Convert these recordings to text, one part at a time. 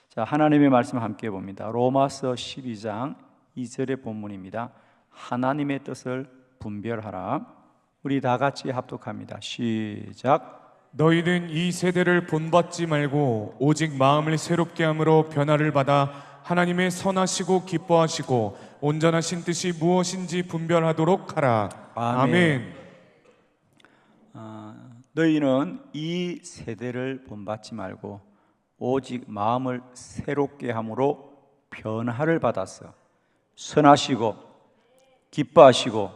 자, 하나님의 말씀 함께 봅니다. 로마서 12장 2절의 본문입니다. 하나님의 뜻을 분별하라. 우리 다 같이 합독합니다. 시작. 너희는 이 세대를 본받지 말고 오직 마음을 새롭게 함으로 변화를 받아 하나님의 선하시고 기뻐하시고 온전하신 뜻이 무엇인지 분별하도록 하라. 아멘. 너희는 이 세대를 본받지 말고 오직 마음을 새롭게 함으로 변화를 받았어. 선하시고 기뻐하시고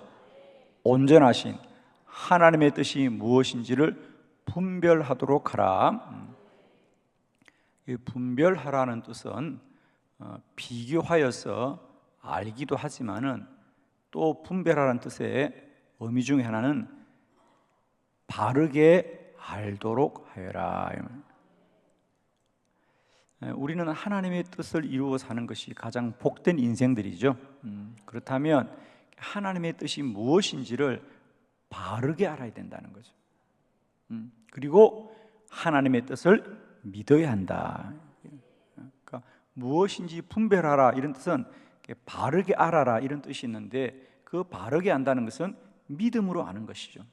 온전하신 하나님의 뜻이 무엇인지를 분별하도록 하라. 이 분별하라는 뜻은 비교하여서 알기도 하지만은 또 분별하라는 뜻의 의미 중에 하나는 바르게 알도록 하여라. 우리는 하나님의 뜻을 이루어 사는 것이 가장 복된 인생들이죠. 그렇다면 하나님의 뜻이 무엇인지를 바르게 알아야 된다는 거죠. 그리고 하나님의 뜻을 믿어야 한다. 그러니까 무엇인지 분별하라 이런 뜻은 바르게 알아라 이런 뜻이 있는데, 그 바르게 안다는 것은 믿음으로 아는 것이죠.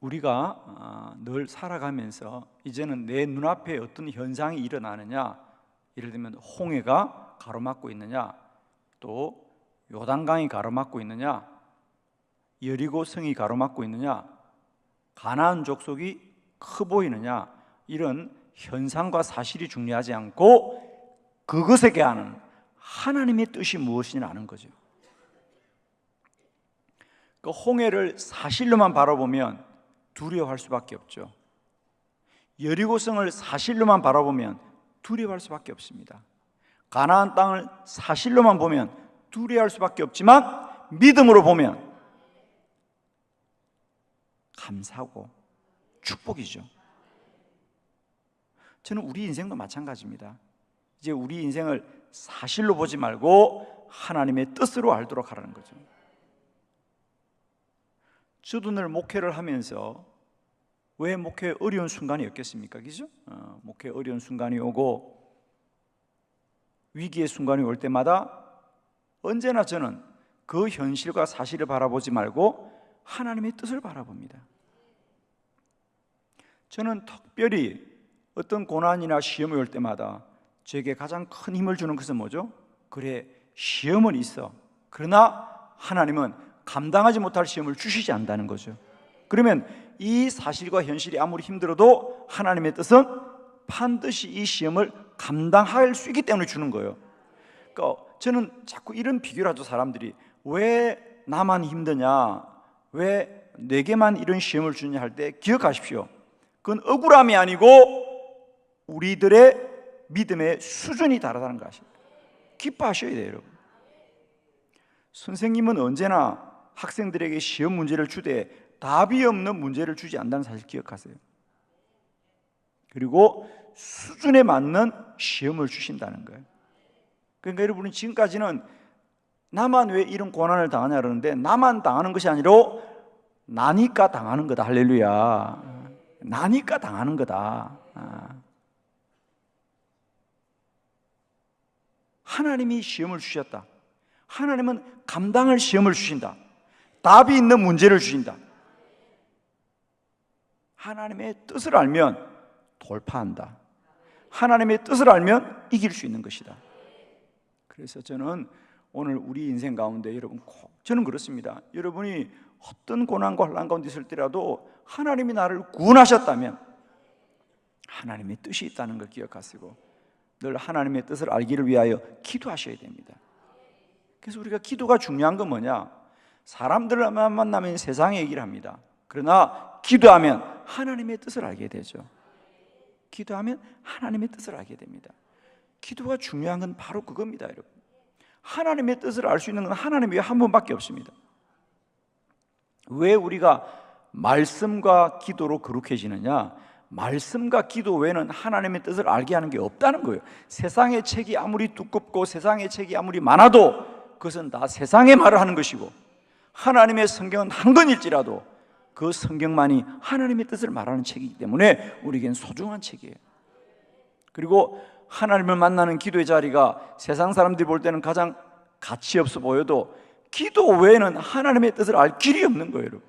우리가 늘 살아가면서 이제는 내 눈앞에 어떤 현상이 일어나느냐, 예를 들면 홍해가 가로막고 있느냐, 또 요단강이 가로막고 있느냐, 여리고 성이 가로막고 있느냐, 가나안 족속이 커 보이느냐, 이런 현상과 사실이 중요하지 않고 그것에 대한 하나님의 뜻이 무엇인지 아는 거죠. 그 홍해를 사실로만 바라보면 두려워할 수밖에 없죠. 여리고성을 사실로만 바라보면 두려워할 수밖에 없습니다. 가나안 땅을 사실로만 보면 두려워할 수밖에 없지만 믿음으로 보면 감사하고 축복이죠. 저는 우리 인생도 마찬가지입니다. 이제 우리 인생을 사실로 보지 말고 하나님의 뜻으로 알도록 하라는 거죠. 저도 늘 목회를 하면서 왜 목회에 어려운 순간이 없겠습니까? 그죠? 목회에 어려운 순간이 오고 위기의 순간이 올 때마다 언제나 저는 그 현실과 사실을 바라보지 말고 하나님의 뜻을 바라봅니다. 저는 특별히 어떤 고난이나 시험이 올 때마다 저에게 가장 큰 힘을 주는 것은 뭐죠? 그래, 시험은 있어. 그러나 하나님은 감당하지 못할 시험을 주시지 않는다는 거죠. 그러면 이 사실과 현실이 아무리 힘들어도 하나님의 뜻은 반드시 이 시험을 감당할 수 있기 때문에 주는 거예요. 그러니까 저는 자꾸 이런 비교를 하죠. 사람들이 왜 나만 힘드냐, 왜 내게만 이런 시험을 주냐 할 때 기억하십시오. 그건 억울함이 아니고 우리들의 믿음의 수준이 다르다는 것입니다. 기뻐하셔야 돼요, 여러분. 선생님은 언제나 학생들에게 시험 문제를 주되 답이 없는 문제를 주지 않는다는 사실 기억하세요. 그리고 수준에 맞는 시험을 주신다는 거예요. 그러니까 여러분은 지금까지는 나만 왜 이런 고난을 당하냐 그러는데, 나만 당하는 것이 아니라 나니까 당하는 거다. 할렐루야. 나니까 당하는 거다. 하나님이 시험을 주셨다. 하나님은 감당할 시험을 주신다. 답이 있는 문제를 주신다. 하나님의 뜻을 알면 돌파한다. 하나님의 뜻을 알면 이길 수 있는 것이다. 그래서 저는 오늘 우리 인생 가운데 여러분 저는 그렇습니다. 여러분이 어떤 고난과 환난 가운데 있을 때라도 하나님이 나를 구원하셨다면 하나님의 뜻이 있다는 걸 기억하시고 늘 하나님의 뜻을 알기를 위하여 기도하셔야 됩니다. 그래서 우리가 기도가 중요한 건 뭐냐? 사람들만 만나면 세상의 얘기를 합니다. 그러나 기도하면 하나님의 뜻을 알게 되죠. 기도하면 하나님의 뜻을 알게 됩니다. 기도가 중요한 건 바로 그겁니다, 여러분. 하나님의 뜻을 알 수 있는 건 하나님 외에 한 분밖에 없습니다. 왜 우리가 말씀과 기도로 거룩해지느냐? 말씀과 기도 외에는 하나님의 뜻을 알게 하는 게 없다는 거예요. 세상의 책이 아무리 두껍고 세상의 책이 아무리 많아도 그것은 다 세상의 말을 하는 것이고, 하나님의 성경은 한 권일지라도 그 성경만이 하나님의 뜻을 말하는 책이기 때문에 우리에겐 소중한 책이에요. 그리고 하나님을 만나는 기도의 자리가 세상 사람들이 볼 때는 가장 가치 없어 보여도 기도 외에는 하나님의 뜻을 알 길이 없는 거예요, 여러분.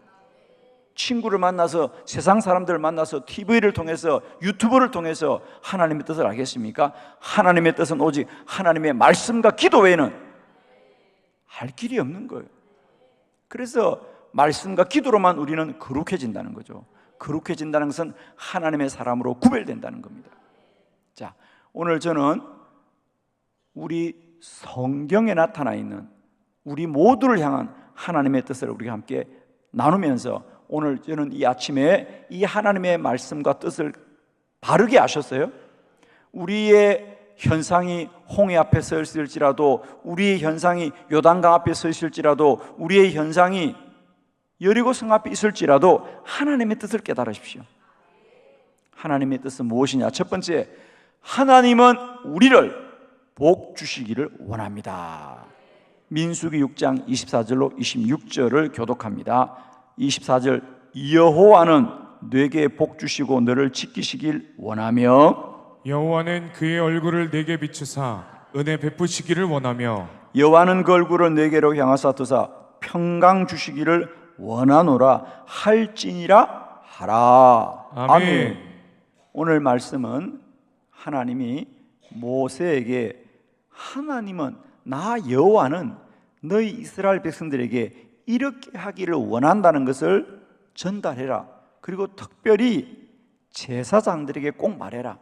친구를 만나서, 세상 사람들을 만나서, TV를 통해서, 유튜브를 통해서 하나님의 뜻을 알겠습니까? 하나님의 뜻은 오직 하나님의 말씀과 기도 외에는 알 길이 없는 거예요. 그래서 말씀과 기도로만 우리는 거룩해진다는 거죠. 거룩해진다는 것은 하나님의 사람으로 구별된다는 겁니다. 자, 오늘 저는 우리 성경에 나타나 있는 우리 모두를 향한 하나님의 뜻을 우리가 함께 나누면서, 오늘 저는 이 아침에 이 하나님의 말씀과 뜻을 바르게 아셨어요? 우리의 현상이 홍해 앞에 서 있을지라도, 우리의 현상이 요단강 앞에 서 있을지라도, 우리의 현상이 여리고 성 앞에 있을지라도 하나님의 뜻을 깨달으십시오. 하나님의 뜻은 무엇이냐? 첫 번째, 하나님은 우리를 복 주시기를 원합니다. 민수기 6장 24절로 26절을 교독합니다. 24절, 여호와는 네게 복 주시고 너를 지키시길 원하며, 여호와는 그의 얼굴을 내게 비추사 은혜 베푸시기를 원하며, 여호와는 그 얼굴을 네게로 향하사 드사 평강 주시기를 원하노라 할지니라 하라. 아멘. 오늘 말씀은 하나님이 모세에게, 하나님은, 나 여호와는 너희 이스라엘 백성들에게 이렇게 하기를 원한다는 것을 전달해라. 그리고 특별히 제사장들에게 꼭 말해라.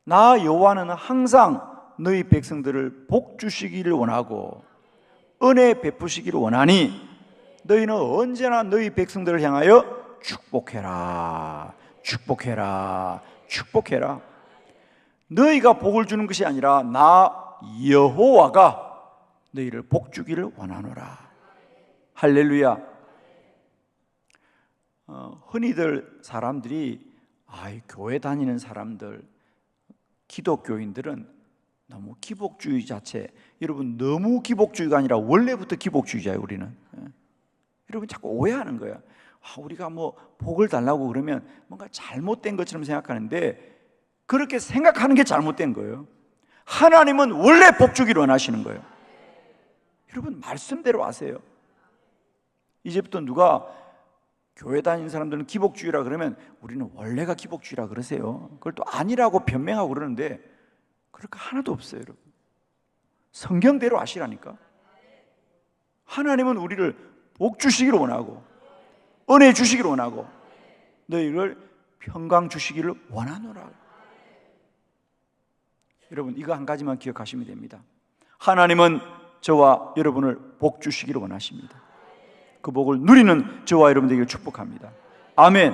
나 여호와는 항상 너희 백성들을 복 주시기를 원하고 은혜 베푸시기를 원하니 너희는 언제나 너희 백성들을 향하여 축복해라, 축복해라, 축복해라. 너희가 복을 주는 것이 아니라 나 여호와가 너희를 복 주기를 원하노라. 할렐루야. 흔히들 사람들이, 교회 다니는 사람들, 기독교인들은 너무 기복주의 자체, 여러분 너무 기복주의가 아니라 원래부터 기복주의자예요, 우리는. 여러분 자꾸 오해하는 거야. 우리가 뭐 복을 달라고 그러면 뭔가 잘못된 것처럼 생각하는데, 그렇게 생각하는 게 잘못된 거예요. 하나님은 원래 복 주기를 원하시는 거예요. 여러분 말씀대로 아세요. 이제부터 누가 교회 다니는 사람들은 기복주의라 그러면 우리는 원래가 기복주의라 그러세요. 그걸 또 아니라고 변명하고 그러는데 그럴 거 하나도 없어요, 여러분. 성경대로 아시라니까. 하나님은 우리를 복 주시기를 원하고 은혜 주시기를 원하고 너희를 평강 주시기를 원하노라. 여러분 이거 한 가지만 기억하시면 됩니다. 하나님은 저와 여러분을 복 주시기를 원하십니다. 그 복을 누리는 저와 여러분들에게 축복합니다. 아멘.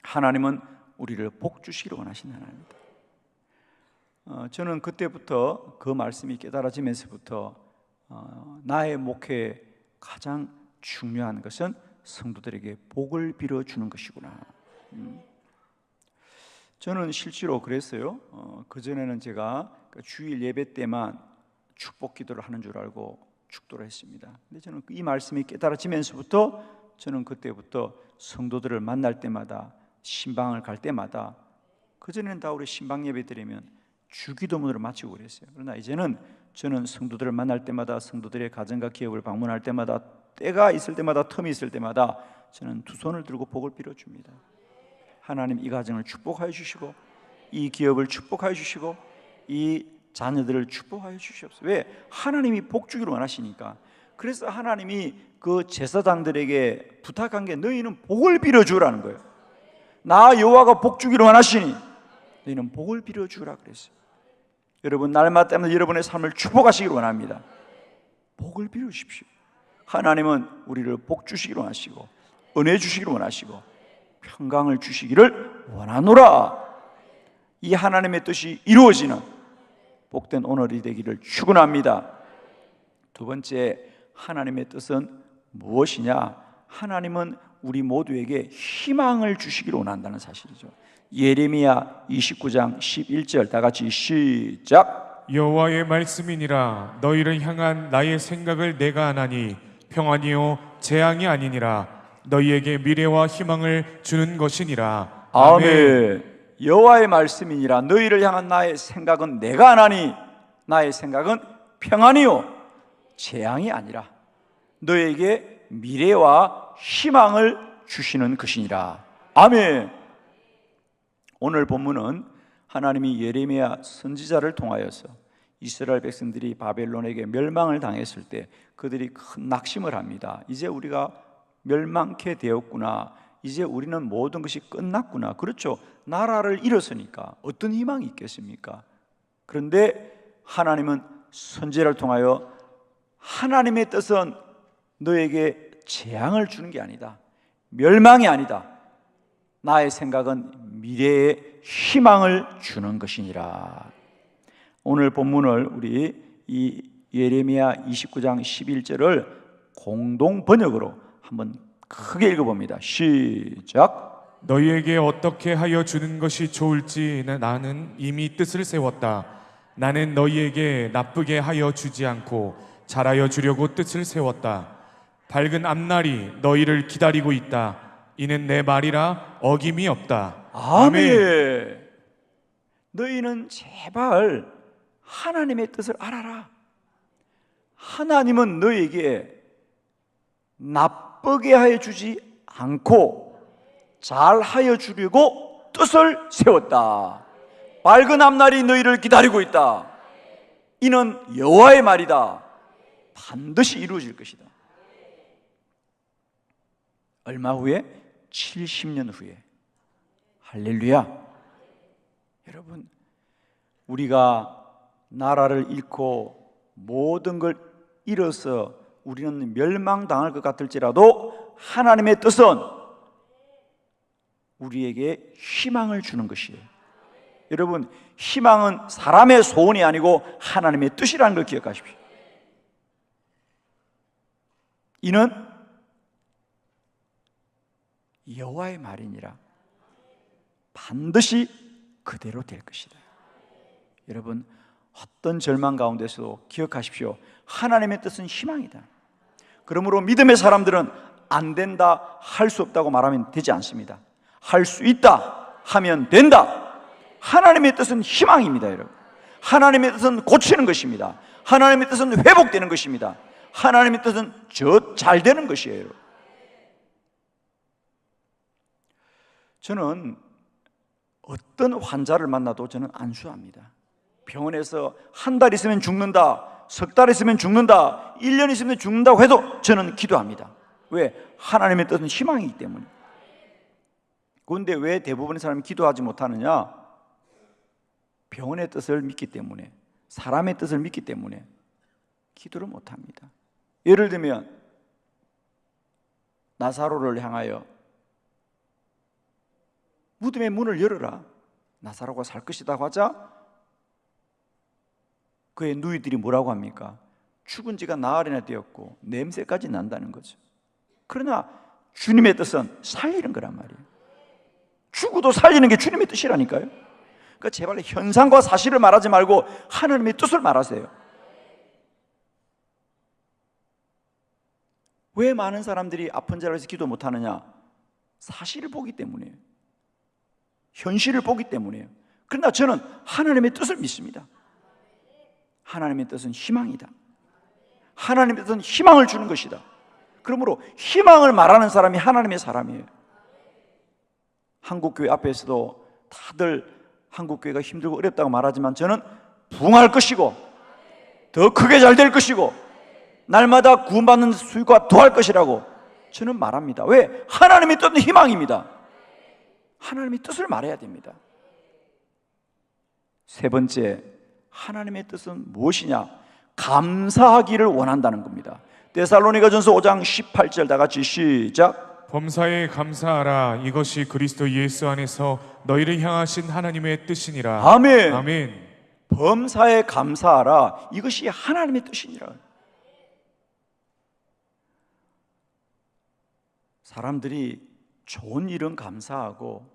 하나님은 우리를 복 주시기를 원하시는 하나님입니다. 저는 그때부터, 그 말씀이 깨달아지면서부터 나의 목회에 가장 중요한 것은 성도들에게 복을 빌어주는 것이구나. 저는 실제로 그랬어요. 그전에는 제가 주일 예배 때만 축복 기도를 하는 줄 알고 축도를 했습니다. 근데 저는 이 말씀이 깨달아지면서부터 저는 그때부터 성도들을 만날 때마다, 신방을 갈 때마다, 그전에는 다 우리 신방 예배 드리면 주기도문으로 마치고 그랬어요. 그러나 이제는 저는 성도들을 만날 때마다, 성도들의 가정과 기업을 방문할 때마다, 때가 있을 때마다, 텀이 있을 때마다 저는 두 손을 들고 복을 빌어줍니다. 하나님 이 가정을 축복하여 주시고 이 기업을 축복하여 주시고 이 자녀들을 축복하여 주시옵소서. 왜? 하나님이 복 주기를 원하시니까. 그래서 하나님이 그 제사장들에게 부탁한 게 너희는 복을 빌어주라는 거예요. 나 여호와가 복 주기를 원하시니 너희는 복을 빌어주라 그랬어요. 여러분 날마다 여러분의 삶을 축복하시기를 원합니다. 복을 빌어주십시오. 하나님은 우리를 복 주시기를 원하시고 은혜 주시기를 원하시고 평강을 주시기를 원하노라. 이 하나님의 뜻이 이루어지는 복된 오늘이 되기를 축원합니다. 두 번째, 하나님의 뜻은 무엇이냐? 하나님은 우리 모두에게 희망을 주시기를 원한다는 사실이죠. 예레미야 29장 11절 다 같이 시작. 여호와의 말씀이니라. 너희를 향한 나의 생각을 내가 아나니 평안이요 재앙이 아니니라. 너희에게 미래와 희망을 주는 것이니라. 아멘. 여호와의 말씀이니라. 너희를 향한 나의 생각은 내가 하나니 나의 생각은 평안이요 재앙이 아니라 너희에게 미래와 희망을 주시는 것이니라. 아멘. 오늘 본문은 하나님이 예레미야 선지자를 통하여서 이스라엘 백성들이 바벨론에게 멸망을 당했을 때 그들이 큰 낙심을 합니다. 이제 우리가 멸망케 되었구나. 이제 우리는 모든 것이 끝났구나. 그렇죠. 나라를 잃었으니까 어떤 희망이 있겠습니까? 그런데 하나님은 선지자를 통하여 하나님의 뜻은 너에게 재앙을 주는 게 아니다. 멸망이 아니다. 나의 생각은 미래의 희망을 주는 것이니라. 오늘 본문을 우리 이 예레미야 29장 11절을 공동 번역으로 한번 크게 읽어봅니다. 시작. 너희에게 어떻게 하여 주는 것이 좋을지 나는 이미 뜻을 세웠다. 나는 너희에게 나쁘게 하여 주지 않고 잘하여 주려고 뜻을 세웠다. 밝은 앞날이 너희를 기다리고 있다. 이는 내 말이라 어김이 없다. 아멘. 너희는 제발 하나님의 뜻을 알아라. 하나님은 너희에게 나쁘게 하여 주지 않고 잘하여 주려고 뜻을 세웠다. 밝은 앞날이 너희를 기다리고 있다. 이는 여호와의 말이다. 반드시 이루어질 것이다. 얼마 후에? 70년 후에. 할렐루야. 여러분, 우리가 나라를 잃고 모든 걸 잃어서 우리는 멸망당할 것 같을지라도 하나님의 뜻은 우리에게 희망을 주는 것이에요. 여러분, 희망은 사람의 소원이 아니고 하나님의 뜻이라는 걸 기억하십시오. 이는 여호와의 말이니라. 반드시 그대로 될 것이다. 여러분, 어떤 절망 가운데서도 기억하십시오. 하나님의 뜻은 희망이다. 그러므로 믿음의 사람들은 안 된다, 할 수 없다고 말하면 되지 않습니다. 할 수 있다 하면 된다. 하나님의 뜻은 희망입니다, 여러분. 하나님의 뜻은 고치는 것입니다. 하나님의 뜻은 회복되는 것입니다. 하나님의 뜻은 잘 되는 것이에요, 여러분. 저는 어떤 환자를 만나도 저는 안수합니다. 병원에서 한 달 있으면 죽는다, 석 달 있으면 죽는다, 1년 있으면 죽는다고 해도 저는 기도합니다. 왜? 하나님의 뜻은 희망이기 때문에. 그런데 왜 대부분의 사람이 기도하지 못하느냐? 병원의 뜻을 믿기 때문에, 사람의 뜻을 믿기 때문에 기도를 못합니다. 예를 들면 나사로를 향하여 무덤의 문을 열어라, 나사로가 살 것이다 하자 그의 누이들이 뭐라고 합니까? 죽은 지가 나흘이나 되었고 냄새까지 난다는 거죠. 그러나 주님의 뜻은 살리는 거란 말이에요. 죽어도 살리는 게 주님의 뜻이라니까요. 그러니까 제발 현상과 사실을 말하지 말고 하나님의 뜻을 말하세요. 왜 많은 사람들이 아픈 자를 위해서 기도 못하느냐? 사실을 보기 때문이에요. 현실을 보기 때문이에요. 그러나 저는 하나님의 뜻을 믿습니다. 하나님의 뜻은 희망이다. 하나님의 뜻은 희망을 주는 것이다. 그러므로 희망을 말하는 사람이 하나님의 사람이에요. 한국교회 앞에서도 다들 한국교회가 힘들고 어렵다고 말하지만 저는 부흥할 것이고 더 크게 잘 될 것이고 날마다 구원받는 수익과 더할 것이라고 저는 말합니다. 왜? 하나님의 뜻은 희망입니다. 하나님의 뜻을 말해야 됩니다. 세 번째, 하나님의 뜻은 무엇이냐? 감사하기를 원한다는 겁니다. 데살로니가전서 5장 18절 다 같이 시작. 범사에 감사하라. 이것이 그리스도 예수 안에서 너희를 향하신 하나님의 뜻이니라. 아멘. 아멘. 범사에 감사하라. 이것이 하나님의 뜻이니라. 사람들이 좋은 일은 감사하고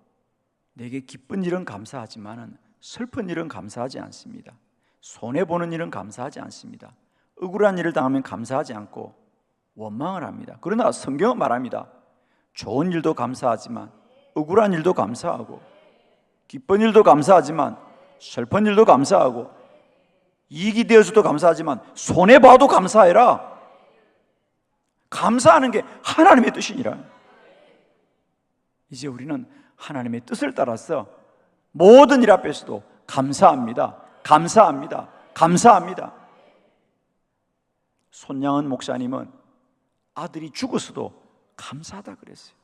내게 기쁜 일은 감사하지만은 슬픈 일은 감사하지 않습니다. 손해보는 일은 감사하지 않습니다. 억울한 일을 당하면 감사하지 않고 원망을 합니다. 그러나 성경은 말합니다. 좋은 일도 감사하지만 억울한 일도 감사하고, 기쁜 일도 감사하지만 슬픈 일도 감사하고, 이익이 되어서도 감사하지만 손해봐도 감사해라. 감사하는 게 하나님의 뜻이니라. 이제 우리는 하나님의 뜻을 따라서 모든 일 앞에서도 감사합니다, 감사합니다, 감사합니다. 손양은 목사님은 아들이 죽었어도 감사하다 그랬어요.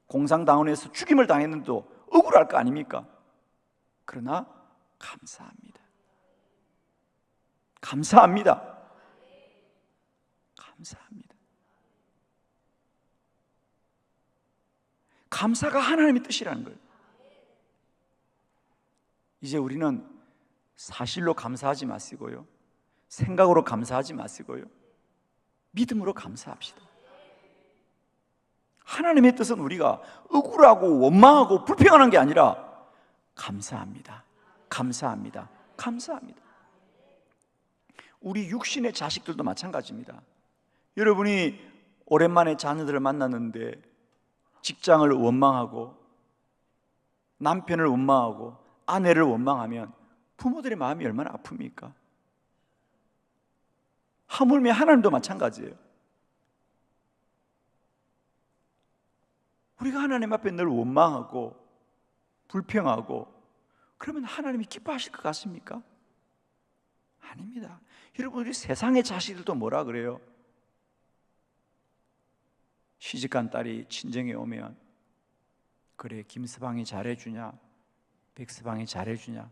공상당원에서 죽임을 당했는데도 억울할 거 아닙니까? 그러나 감사합니다, 감사합니다, 감사합니다. 감사가 하나님의 뜻이라는 거예요. 이제 우리는 사실로 감사하지 마시고요, 생각으로 감사하지 마시고요, 믿음으로 감사합시다. 하나님의 뜻은 우리가 억울하고 원망하고 불평하는 게 아니라 감사합니다, 감사합니다, 감사합니다. 우리 육신의 자식들도 마찬가지입니다. 여러분이 오랜만에 자녀들을 만났는데 직장을 원망하고 남편을 원망하고 아내를 원망하면 부모들의 마음이 얼마나 아픕니까? 하물며 하나님도 마찬가지예요. 우리가 하나님 앞에 늘 원망하고 불평하고 그러면 하나님이 기뻐하실 것 같습니까? 아닙니다. 여러분, 우리 세상의 자식들도 뭐라 그래요? 시집간 딸이 친정에 오면 그래, 김서방이 잘해주냐, 백서방이 잘해주냐,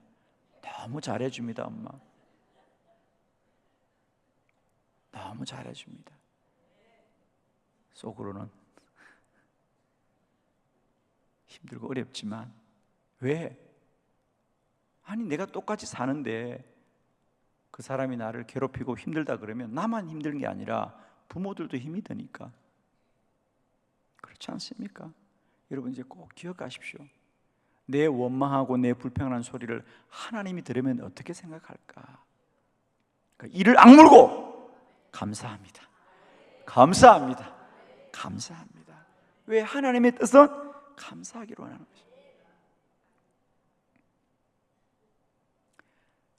너무 잘해줍니다. 엄마 너무 잘해줍니다. 속으로는 힘들고 어렵지만 왜? 아니 내가 똑같이 사는데 그 사람이 나를 괴롭히고 힘들다 그러면 나만 힘든 게 아니라 부모들도 힘이 드니까. 그렇지 않습니까? 여러분, 이제 꼭 기억하십시오. 내 원망하고 내 불평하는 소리를 하나님이 들으면 어떻게 생각할까? 그러니까 이를 악물고 감사합니다, 감사합니다, 감사합니다. 왜? 하나님의 뜻은 감사하기로 하는 것입니다.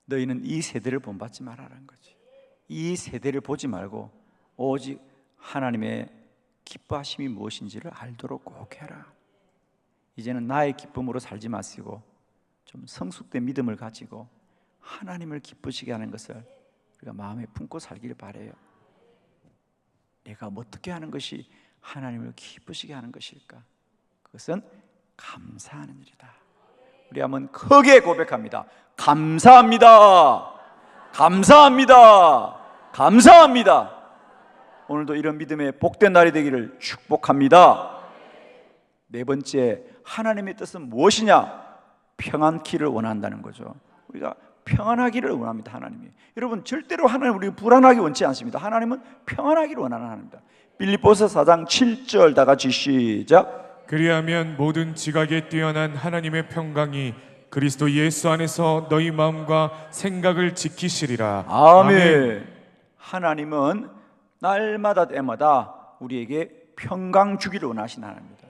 너희는 이 세대를 본받지 말라는 거지. 이 세대를 보지 말고 오직 하나님의 기뻐하심이 무엇인지를 알도록 꼭 해라. 이제는 나의 기쁨으로 살지 마시고 좀 성숙된 믿음을 가지고 하나님을 기쁘시게 하는 것을 우리가 마음에 품고 살기를 바라요. 내가 어떻게 하는 것이 하나님을 기쁘시게 하는 것일까? 그것은 감사하는 일이다. 우리 한번 크게 고백합니다. 감사합니다, 감사합니다, 감사합니다. 오늘도 이런 믿음의 복된 날이 되기를 축복합니다. 네 번째, 하나님의 뜻은 무엇이냐? 평안키를 원한다는 거죠. 우리가 평안하기를 원합니다. 하나님이. 여러분, 절대로 하나님 우리 불안하게 원치 않습니다. 하나님은 평안하기를 원하는 하나님입니다. 빌립보서 4장 7절 다 같이 시작. 그리하면 모든 지각에 뛰어난 하나님의 평강이 그리스도 예수 안에서 너희 마음과 생각을 지키시리라. 아멘. 하나님은 날마다 때마다 우리에게 평강 주기를 원하시는 하나님입니다.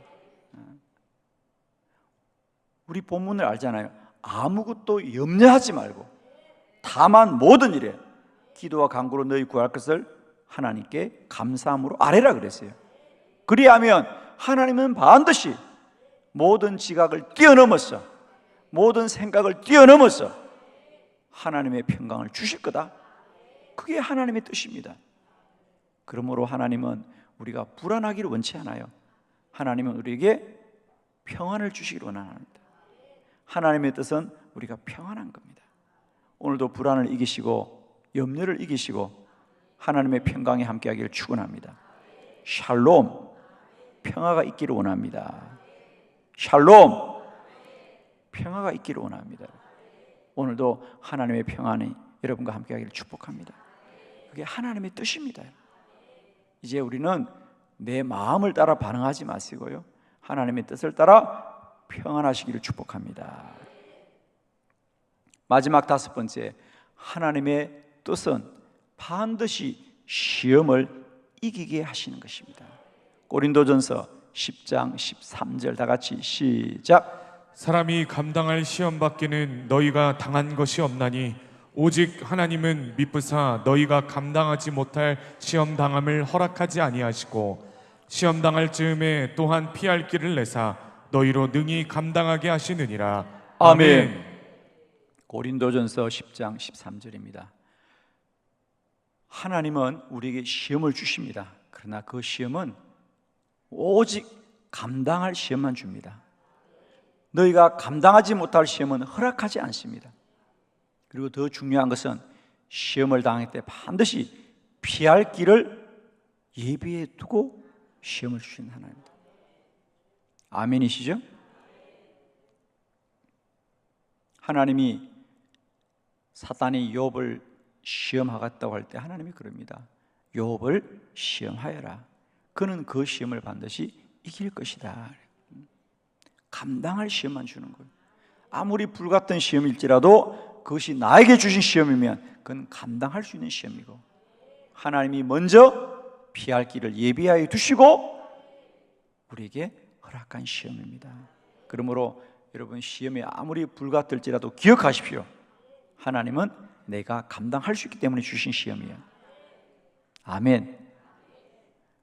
우리 본문을 알잖아요. 아무것도 염려하지 말고 다만 모든 일에 기도와 간구로 너희 구할 것을 하나님께 감사함으로 아뢰라 그랬어요. 그리하면 하나님은 반드시 모든 지각을 뛰어넘어서 모든 생각을 뛰어넘어서 하나님의 평강을 주실 거다. 그게 하나님의 뜻입니다. 그러므로 하나님은 우리가 불안하기를 원치 않아요. 하나님은 우리에게 평안을 주시기를 원합니다. 하나님의 뜻은 우리가 평안한 겁니다. 오늘도 불안을 이기시고 염려를 이기시고 하나님의 평강에 함께하기를 축원합니다. 샬롬, 평화가 있기를 원합니다. 샬롬, 평화가 있기를 원합니다. 오늘도 하나님의 평안이 여러분과 함께하기를 축복합니다. 그게 하나님의 뜻입니다. 이제 우리는 내 마음을 따라 반응하지 마시고요, 하나님의 뜻을 따라 평안하시기를 축복합니다. 마지막 다섯 번째, 하나님의 뜻은 반드시 시험을 이기게 하시는 것입니다. 고린도전서 10장 13절 다 같이 시작. 사람이 감당할 시험 받기는 너희가 당한 것이 없나니 오직 하나님은 미쁘사 너희가 감당하지 못할 시험 당함을 허락하지 아니하시고 시험 당할 즈음에 또한 피할 길을 내사 너희로 능히 감당하게 하시느니라. 아멘. 고린도전서 10장 13절입니다. 하나님은 우리에게 시험을 주십니다. 그러나 그 시험은 오직 감당할 시험만 줍니다. 너희가 감당하지 못할 시험은 허락하지 않습니다. 그리고 더 중요한 것은 시험을 당할 때 반드시 피할 길을 예비해 두고 시험을 주시는 하나님입니다. 아멘이시죠? 하나님이 사탄이 욥을 시험하겠다고 할 때 하나님이 그럽니다. 욥을 시험하여라. 그는 그 시험을 반드시 이길 것이다. 감당할 시험만 주는 거예요. 아무리 불같은 시험일지라도 그것이 나에게 주신 시험이면 그건 감당할 수 있는 시험이고 하나님이 먼저 피할 길을 예비하여 두시고 우리에게 허락한 시험입니다. 그러므로 여러분 시험이 아무리 불같을지라도 기억하십시오. 하나님은 내가 감당할 수 있기 때문에 주신 시험이에요. 아멘.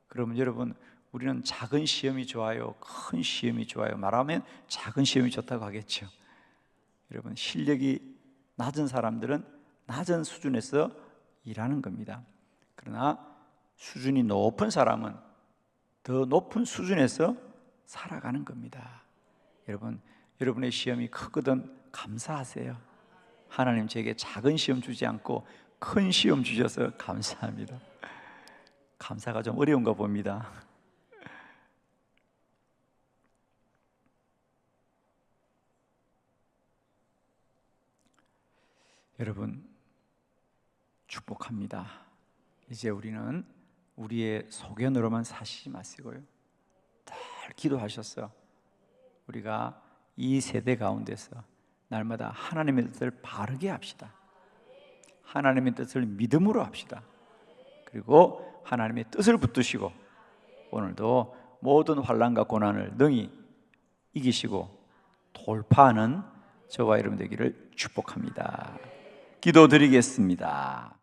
그러면 여러분 우리는 작은 시험이 좋아요, 큰 시험이 좋아요? 말하면 작은 시험이 좋다고 하겠죠. 여러분 실력이 낮은 사람들은 낮은 수준에서 일하는 겁니다. 그러나 수준이 높은 사람은 더 높은 수준에서 살아가는 겁니다. 여러분의 시험이 크거든 감사하세요. 하나님 제게 작은 시험 주지 않고 큰 시험 주셔서 감사합니다. 감사가 좀 어려운가 봅니다. 여러분 축복합니다. 이제 우리는 우리의 소견으로만 사시지 마시고요. 늘 기도하셔서 우리가 이 세대 가운데서 날마다 하나님의 뜻을 바르게 합시다. 하나님의 뜻을 믿음으로 합시다. 그리고 하나님의 뜻을 붙드시고 오늘도 모든 환난과 고난을 능히 이기시고 돌파하는 저와 여러분 되기를 축복합니다. 기도드리겠습니다.